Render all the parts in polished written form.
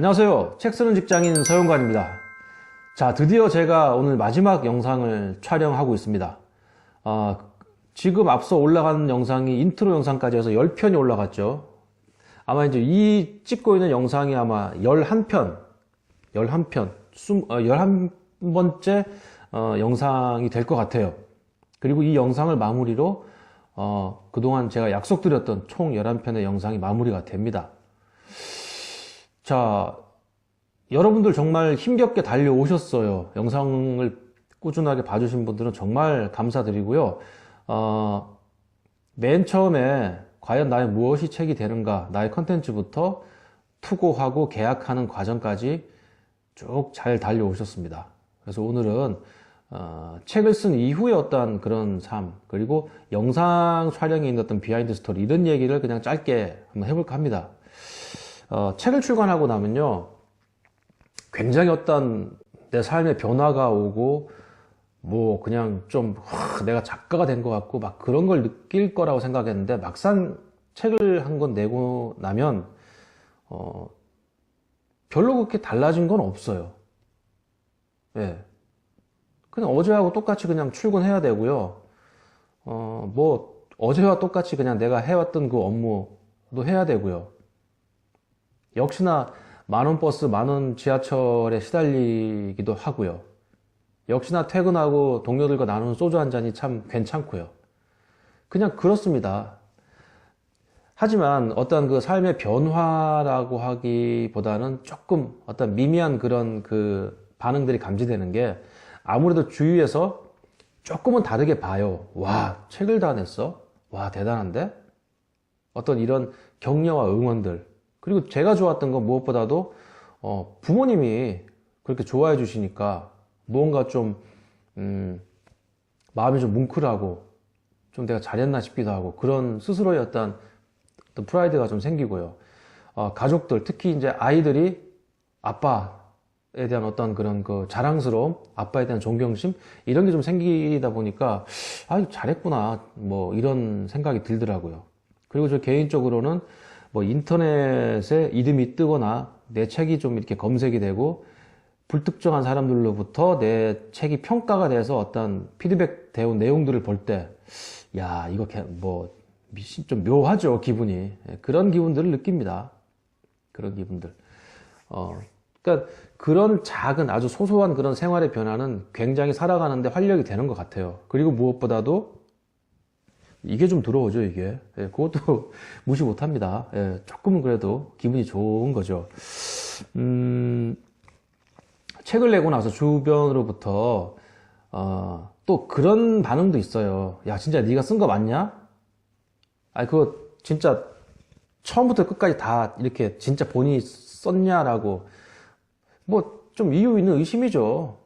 안녕하세요. 책 쓰는 직장인 서영관입니다. 자, 드디어 제가 오늘 마지막 영상을 촬영하고 있습니다. 지금 앞서 올라간 영상이 인트로 영상까지 해서 10편이 올라갔죠. 아마 이제 이 찍고 있는 영상이 아마 11편, 11번째 영상이 될 것 같아요. 그리고 이 영상을 마무리로 그동안 제가 약속드렸던 총 11편의 영상이 마무리가 됩니다. 자, 여러분들 정말 힘겹게 달려오셨어요. 영상을 꾸준하게 봐주신 분들은 정말 감사드리고요. 맨 처음에 과연 나의 무엇이 책이 되는가, 나의 컨텐츠부터 투고하고 계약하는 과정까지 쭉 잘 달려오셨습니다. 그래서 오늘은 책을 쓴 이후의 어떤 그런 삶, 그리고 영상 촬영에 있는 어떤 비하인드 스토리, 이런 얘기를 그냥 짧게 한번 해볼까 합니다. 책을 출간하고 나면요, 굉장히 어떤 내 삶의 변화가 오고, 뭐 그냥 좀 내가 작가가 된 것 같고 막 그런 걸 느낄 거라고 생각했는데, 막상 책을 한 권 내고 나면 별로 그렇게 달라진 건 없어요. 예. 그냥 어제하고 똑같이 그냥 출근해야 되고요. 뭐 어제와 똑같이 그냥 내가 해왔던 그 업무도 해야 되고요. 역시나 만원 버스, 만원 지하철에 시달리기도 하고요. 역시나 퇴근하고 동료들과 나누는 소주 한 잔이 참 괜찮고요. 그냥 그렇습니다. 하지만 어떤 그 삶의 변화라고 하기보다는 조금 어떤 미미한 그런 그 반응들이 감지되는 게, 아무래도 주위에서 조금은 다르게 봐요. 와, 책을 다 냈어? 와, 대단한데? 어떤 이런 격려와 응원들. 그리고 제가 좋았던 건 무엇보다도 부모님이 그렇게 좋아해 주시니까 무언가 좀 마음이 좀 뭉클하고 좀 내가 잘했나 싶기도 하고, 그런 스스로의 어떤 프라이드가 좀 생기고요. 가족들, 특히 이제 아이들이 아빠에 대한 어떤 그런 그 자랑스러움, 아빠에 대한 존경심, 이런 게 좀 생기다 보니까 잘했구나, 뭐 이런 생각이 들더라고요. 그리고 저 개인적으로는 뭐 인터넷에 이름이 뜨거나 내 책이 좀 이렇게 검색이 되고 불특정한 사람들로부터 내 책이 평가가 돼서 어떤 피드백 되온 내용들을 볼 때, 야, 이거 뭐 좀 묘하죠, 기분이. 그런 기분들을 느낍니다. 그런 기분들. 그러니까 그런 작은 아주 소소한 그런 생활의 변화는 굉장히 살아가는데 활력이 되는 것 같아요. 그리고 무엇보다도 이게 좀 들어오죠, 이게. 그것도 무시 못 합니다. 조금은 그래도 기분이 좋은 거죠. 책을 내고 나서 주변으로부터, 또 그런 반응도 있어요. 야, 진짜 네가 쓴 거 맞냐? 그거 진짜 처음부터 끝까지 다 이렇게 진짜 본인이 썼냐라고. 뭐 좀 이유 있는 의심이죠.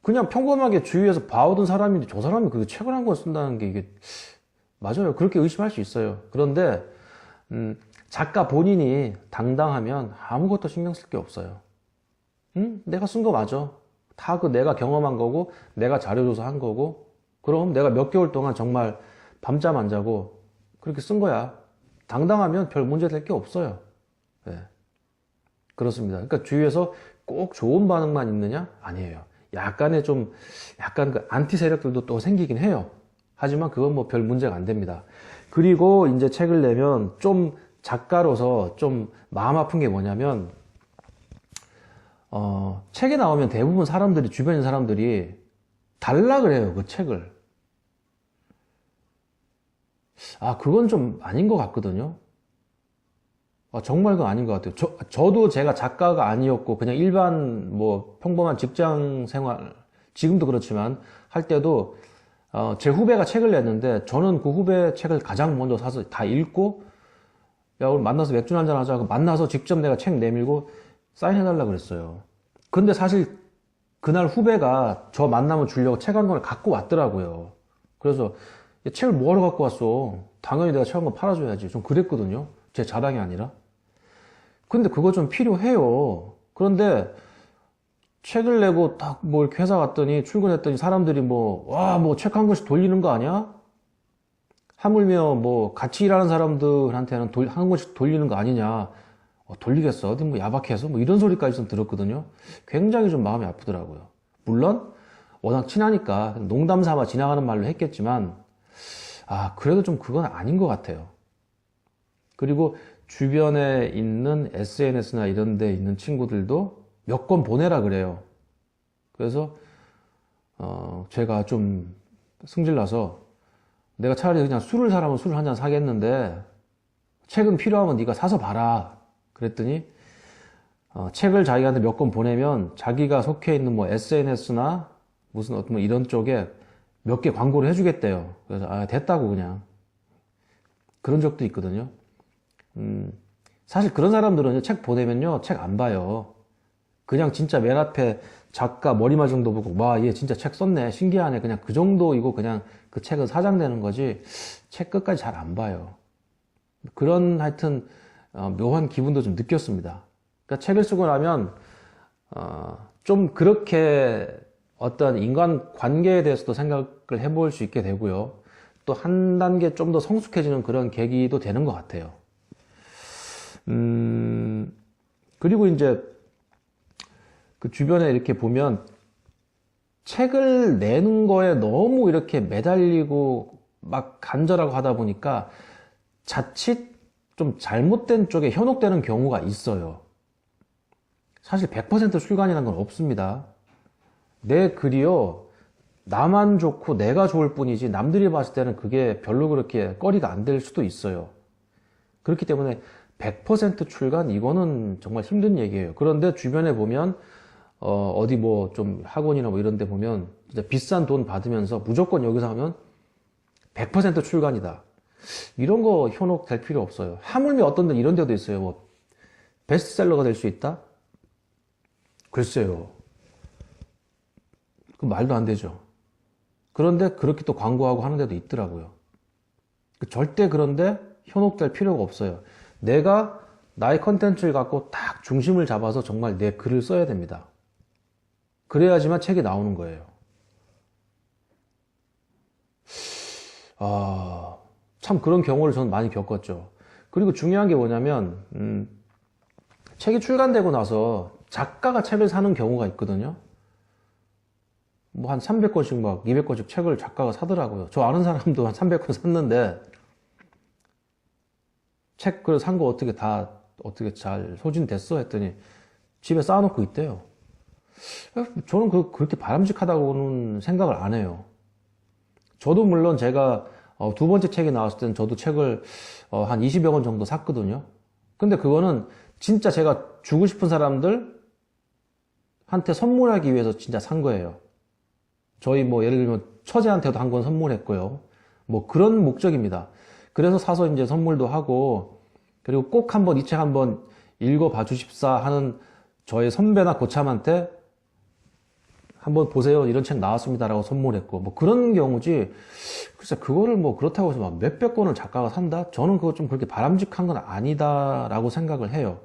그냥 평범하게 주위에서 봐오던 사람인데 저 사람이 그 책을 한 권 쓴다는 게 이게 맞아요. 그렇게 의심할 수 있어요. 그런데 작가 본인이 당당하면 아무것도 신경 쓸 게 없어요. 내가 쓴 거 맞아. 다 내가 경험한 거고 내가 자료조사 한 거고, 그럼 내가 몇 개월 동안 정말 밤잠 안 자고 그렇게 쓴 거야. 당당하면 별 문제 될 게 없어요. 네. 그렇습니다. 그러니까 주위에서 꼭 좋은 반응만 있느냐? 아니에요. 약간 그 안티 세력들도 또 생기긴 해요. 하지만 그건 뭐 별 문제가 안 됩니다. 그리고 이제 책을 내면 좀 작가로서 좀 마음 아픈 게 뭐냐면, 책에 나오면 대부분 사람들이, 주변 사람들이 달라 그래요, 그 책을. 그건 좀 아닌 것 같거든요. 정말 그건 아닌 것 같아요. 저도 제가 작가가 아니었고 그냥 일반 뭐 평범한 직장 생활, 지금도 그렇지만 할 때도 제 후배가 책을 냈는데 저는 그 후배 책을 가장 먼저 사서 다 읽고, 야, 우리 만나서 맥주 한잔 하자고 만나서 직접 내가 책 내밀고 사인해달라 그랬어요. 근데 사실 그날 후배가 저 만나면 주려고 책 한 권을 갖고 왔더라고요. 그래서 야, 책을 뭐하러 갖고 왔어? 당연히 내가 책 한 권 팔아줘야지. 좀 그랬거든요. 제 자랑이 아니라. 근데 그거 좀 필요해요. 그런데 책을 내고 딱 뭐 이렇게 회사 갔더니, 출근했더니 사람들이 뭐 책 한 권씩 돌리는 거 아니야? 하물며 뭐 같이 일하는 사람들한테는 한 권씩 돌리는 거 아니냐? 돌리겠어? 어디 뭐 야박해서? 뭐 이런 소리까지 좀 들었거든요. 굉장히 좀 마음이 아프더라고요. 물론, 워낙 친하니까 농담 삼아 지나가는 말로 했겠지만, 그래도 좀 그건 아닌 것 같아요. 그리고 주변에 있는 SNS나 이런 데 있는 친구들도 몇 건 보내라 그래요. 그래서, 제가 좀 승질나서 내가 차라리 그냥 술을 사라면 술을 한 잔 사겠는데 책은 필요하면 네가 사서 봐라. 그랬더니 책을 자기한테 몇 권 보내면 자기가 속해 있는 뭐 SNS나 무슨 어떤 뭐 이런 쪽에 몇 개 광고를 해주겠대요. 그래서 됐다고 그냥 그런 적도 있거든요. 사실 그런 사람들은 책 보내면요 책 안 봐요. 그냥 진짜 맨 앞에 작가 머리말 정도 보고 와 얘 진짜 책 썼네 신기하네 그냥 그 정도이고 그냥 그 책은 사장되는 거지 책 끝까지 잘 안 봐요. 그런 하여튼 묘한 기분도 좀 느꼈습니다. 그러니까 책을 쓰고 나면 좀 그렇게 어떤 인간 관계에 대해서도 생각을 해볼 수 있게 되고요. 또 한 단계 좀 더 성숙해지는 그런 계기도 되는 것 같아요. 그리고 이제 그 주변에 이렇게 보면 책을 내는 거에 너무 이렇게 매달리고 막 간절하고 하다 보니까 자칫 좀 잘못된 쪽에 현혹되는 경우가 있어요. 사실 100% 출간이라는 건 없습니다. 내 글이요, 나만 좋고 내가 좋을 뿐이지 남들이 봤을 때는 그게 별로 그렇게 꺼리가 안 될 수도 있어요. 그렇기 때문에 100% 출간 이거는 정말 힘든 얘기예요. 그런데 주변에 보면 어디 뭐 좀 학원이나 뭐 이런 데 보면 진짜 비싼 돈 받으면서 무조건 여기서 하면 100% 출간이다. 이런 거 현혹될 필요 없어요. 하물며 어떤 데 이런 데도 있어요. 뭐 베스트셀러가 될 수 있다? 글쎄요. 그 말도 안 되죠. 그런데 그렇게 또 광고하고 하는 데도 있더라고요. 절대 그런데 현혹될 필요가 없어요. 내가 나의 컨텐츠를 갖고 딱 중심을 잡아서 정말 내 글을 써야 됩니다. 그래야지만 책이 나오는 거예요. 참 그런 경우를 저는 많이 겪었죠. 그리고 중요한 게 뭐냐면 책이 출간되고 나서 작가가 책을 사는 경우가 있거든요. 뭐 한 300권씩 막 200권씩 책을 작가가 사더라고요. 저 아는 사람도 한 300권 샀는데 책을 산 거 어떻게 잘 소진됐어? 했더니 집에 쌓아놓고 있대요. 저는 그렇게 바람직하다고는 생각을 안 해요. 저도 물론 제가 두 번째 책이 나왔을 때는 저도 책을 한 20여 권 정도 샀거든요. 근데 그거는 진짜 제가 주고 싶은 사람들한테 선물하기 위해서 진짜 산 거예요. 저희 뭐 예를 들면 처제한테도 한 권 선물했고요. 뭐 그런 목적입니다. 그래서 사서 이제 선물도 하고 그리고 꼭 한번 이 책 한번 읽어봐 주십사 하는 저의 선배나 고참한테 한번 보세요. 이런 책 나왔습니다라고 선물했고 뭐 그런 경우지. 글쎄 그거를 뭐 그렇다고 해서 막 몇백 권을 작가가 산다? 저는 그거 좀 그렇게 바람직한 건 아니다라고 생각을 해요.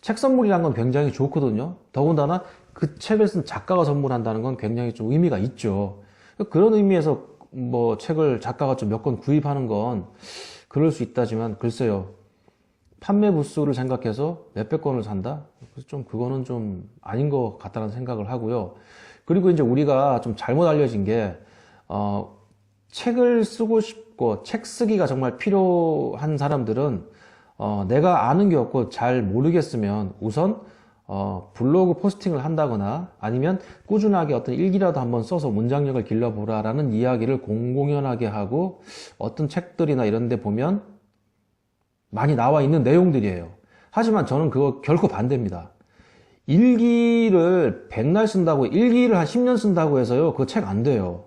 책 선물이란 건 굉장히 좋거든요. 더군다나 그 책을 쓴 작가가 선물한다는 건 굉장히 좀 의미가 있죠. 그런 의미에서 뭐 책을 작가가 좀 몇 권 구입하는 건 그럴 수 있다지만 글쎄요. 판매 부수를 생각해서 몇백 권을 산다? 좀 그거는 좀 아닌 것 같다는 생각을 하고요. 그리고 이제 우리가 좀 잘못 알려진 게 책을 쓰고 싶고 책 쓰기가 정말 필요한 사람들은 내가 아는 게 없고 잘 모르겠으면 우선 블로그 포스팅을 한다거나 아니면 꾸준하게 어떤 일기라도 한번 써서 문장력을 길러보라라는 이야기를 공공연하게 하고 어떤 책들이나 이런 데 보면 많이 나와 있는 내용들이에요. 하지만 저는 그거 결코 반대입니다. 일기를 100날 쓴다고 일기를 한 10년 쓴다고 해서요 그거 책 안 돼요.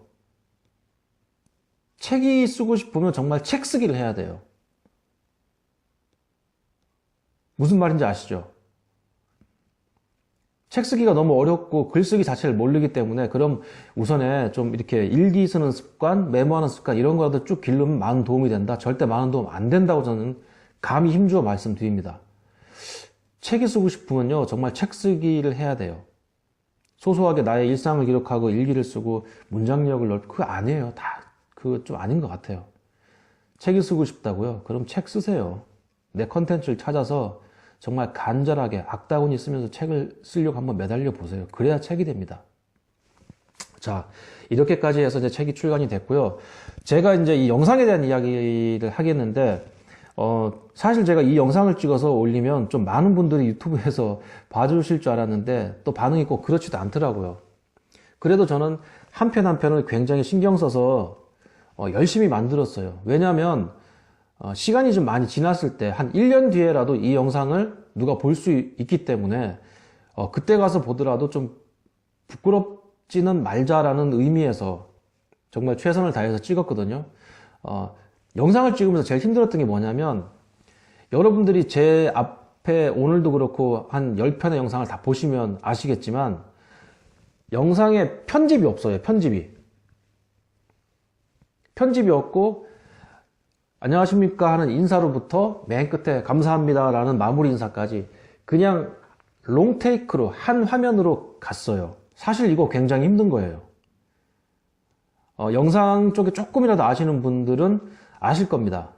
책이 쓰고 싶으면 정말 책 쓰기를 해야 돼요. 무슨 말인지 아시죠? 책 쓰기가 너무 어렵고 글쓰기 자체를 모르기 때문에 그럼 우선에 좀 이렇게 일기 쓰는 습관, 메모하는 습관 이런 거라도 쭉 기르면 많은 도움이 된다. 절대 많은 도움 안 된다고 저는 감히 힘주어 말씀드립니다. 책이 쓰고 싶으면요 정말 책 쓰기를 해야 돼요. 소소하게 나의 일상을 기록하고 일기를 쓰고 문장력을 넓히고 그거 아니에요. 다 그거 좀 아닌 것 같아요. 책이 쓰고 싶다고요? 그럼 책 쓰세요. 내 컨텐츠를 찾아서 정말 간절하게 악다구니 쓰면서 책을 쓰려고 한번 매달려 보세요. 그래야 책이 됩니다. 자, 이렇게까지 해서 이제 책이 출간이 됐고요. 제가 이제 이 영상에 대한 이야기를 하겠는데, 사실 제가 이 영상을 찍어서 올리면 좀 많은 분들이 유튜브에서 봐주실 줄 알았는데, 또 반응이 꼭 그렇지도 않더라고요. 그래도 저는 한 편 한 편을 굉장히 신경 써서 열심히 만들었어요. 왜냐하면 시간이 좀 많이 지났을 때 한 1년 뒤에라도 이 영상을 누가 볼 수 있기 때문에 그때 가서 보더라도 좀 부끄럽지는 말자라는 의미에서 정말 최선을 다해서 찍었거든요. 영상을 찍으면서 제일 힘들었던 게 뭐냐면 여러분들이 제 앞에 오늘도 그렇고 한 10편의 영상을 다 보시면 아시겠지만 영상에 편집이 없어요. 편집이 없고 안녕하십니까 하는 인사로부터 맨 끝에 감사합니다라는 마무리 인사까지 그냥 롱테이크로 한 화면으로 갔어요. 사실 이거 굉장히 힘든 거예요. 영상 쪽에 조금이라도 아시는 분들은 아실 겁니다.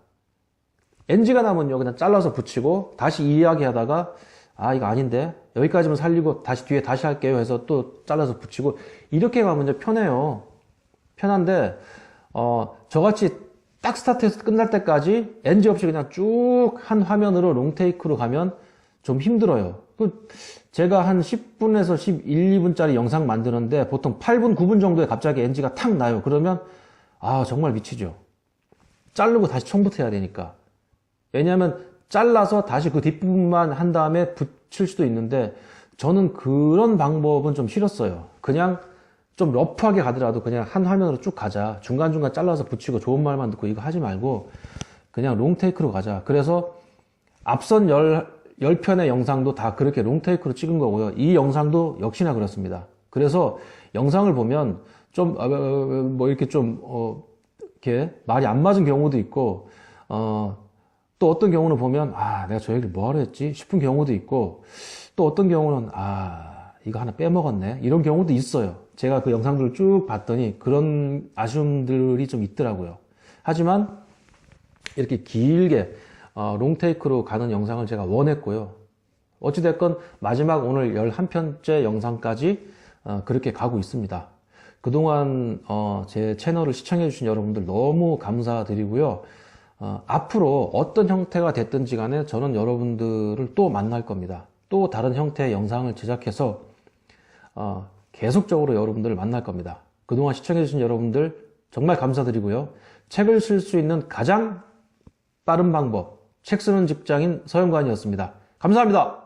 NG가 나면요 그냥 잘라서 붙이고 다시 이야기하다가 아 이거 아닌데 여기까지만 살리고 다시 뒤에 다시 할게요 해서 또 잘라서 붙이고 이렇게 가면 이제 편해요. 편한데 저같이 딱 스타트해서 끝날 때까지 NG 없이 그냥 쭉 한 화면으로 롱테이크로 가면 좀 힘들어요. 제가 한 10분에서 11, 2분짜리 영상 만드는데 보통 8분, 9분 정도에 갑자기 NG가 탁 나요. 그러면 아 정말 미치죠. 자르고 다시 처음부터 해야 되니까. 왜냐하면 잘라서 다시 그 뒷부분만 한 다음에 붙일 수도 있는데 저는 그런 방법은 좀 싫었어요. 그냥 좀 러프하게 가더라도 그냥 한 화면으로 쭉 가자. 중간중간 잘라서 붙이고 좋은 말만 듣고 이거 하지 말고 그냥 롱테이크로 가자. 그래서 앞선 10편의 영상도 다 그렇게 롱테이크로 찍은 거고요. 이 영상도 역시나 그렇습니다. 그래서 영상을 보면 좀 뭐 이렇게 좀 이렇게 말이 안 맞은 경우도 있고 또 어떤 경우는 보면 아 내가 저 얘기를 뭐하러 했지 싶은 경우도 있고 또 어떤 경우는 아 이거 하나 빼먹었네 이런 경우도 있어요. 제가 그 영상들을 쭉 봤더니 그런 아쉬움들이 좀 있더라고요. 하지만 이렇게 길게 롱테이크로 가는 영상을 제가 원했고요. 어찌됐건 마지막 오늘 11편째 영상까지 그렇게 가고 있습니다. 그동안 제 채널을 시청해 주신 여러분들 너무 감사드리고요. 앞으로 어떤 형태가 됐든지 간에 저는 여러분들을 또 만날 겁니다. 또 다른 형태의 영상을 제작해서 계속적으로 여러분들을 만날 겁니다. 그동안 시청해 주신 여러분들 정말 감사드리고요. 책을 쓸 수 있는 가장 빠른 방법, 책 쓰는 직장인 서영관이었습니다. 감사합니다.